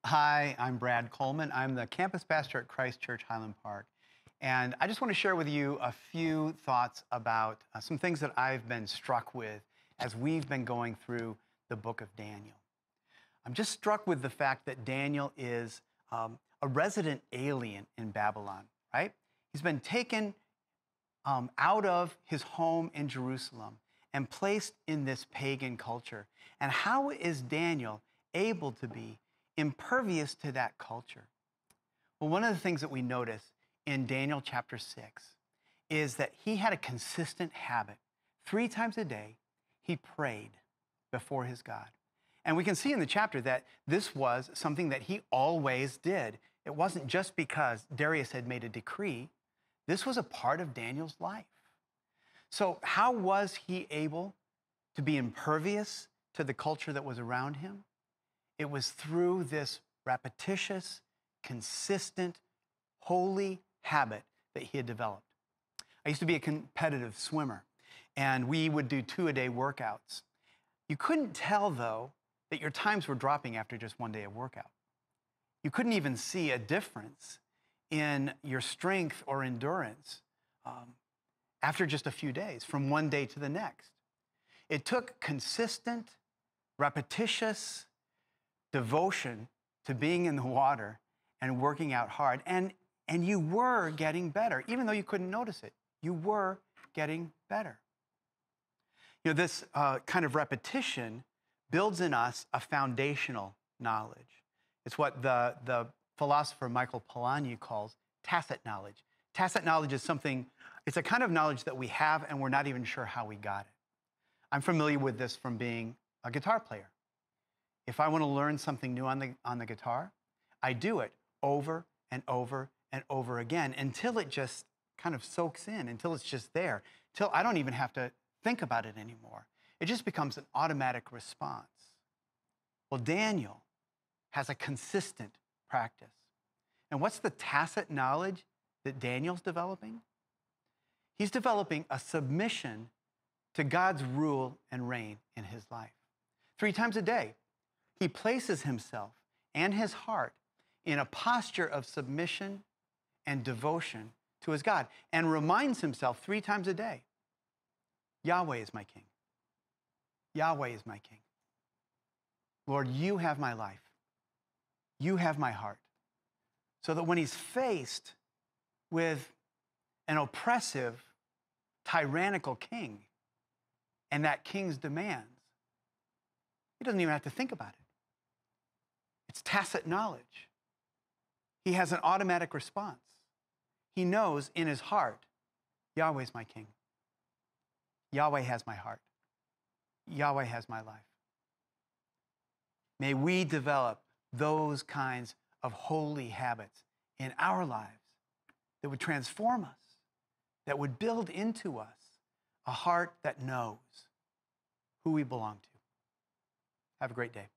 Hi, I'm Brad Coleman. I'm the campus pastor at Christ Church Highland Park. And I just want to share with you a few thoughts about some things that I've been struck with as we've been going through the book of Daniel. I'm just struck with the fact that Daniel is a resident alien in Babylon, right? He's been taken out of his home in Jerusalem and placed in this pagan culture. And how is Daniel able to be impervious to that culture? Well, one of the things that we notice in Daniel chapter 6 is that he had a consistent habit. 3 times a day, he prayed before his God. And we can see in the chapter that this was something that he always did. It wasn't just because Darius had made a decree. This was a part of Daniel's life. So how was he able to be impervious to the culture that was around him? It was through this repetitious, consistent, holy habit that he had developed. I used to be a competitive swimmer, and we would do 2-a-day workouts. You couldn't tell, though, that your times were dropping after just one day of workout. You couldn't even see a difference in your strength or endurance after just a few days, from one day to the next. It took consistent, repetitious devotion to being in the water and working out hard. And you were getting better, even though you couldn't notice it. You were getting better. You know, this kind of repetition builds in us a foundational knowledge. It's what the philosopher Michael Polanyi calls tacit knowledge. Tacit knowledge is something, it's a kind of knowledge that we have and we're not even sure how we got it. I'm familiar with this from being a guitar player. If I want to learn something new on the guitar, I do it over and over and over again until it just kind of soaks in, until it's just there, until I don't even have to think about it anymore. It just becomes an automatic response. Well, Daniel has a consistent practice. And what's the tacit knowledge that Daniel's developing? He's developing a submission to God's rule and reign in his life. 3 times a day, he places himself and his heart in a posture of submission and devotion to his God and reminds himself 3 times a day, Yahweh is my king. Yahweh is my king. Lord, you have my life. You have my heart. So that when he's faced with an oppressive, tyrannical king and that king's demands, he doesn't even have to think about it. It's tacit knowledge. He has an automatic response. He knows in his heart, Yahweh is my king. Yahweh has my heart. Yahweh has my life. May we develop those kinds of holy habits in our lives that would transform us, that would build into us a heart that knows who we belong to. Have a great day.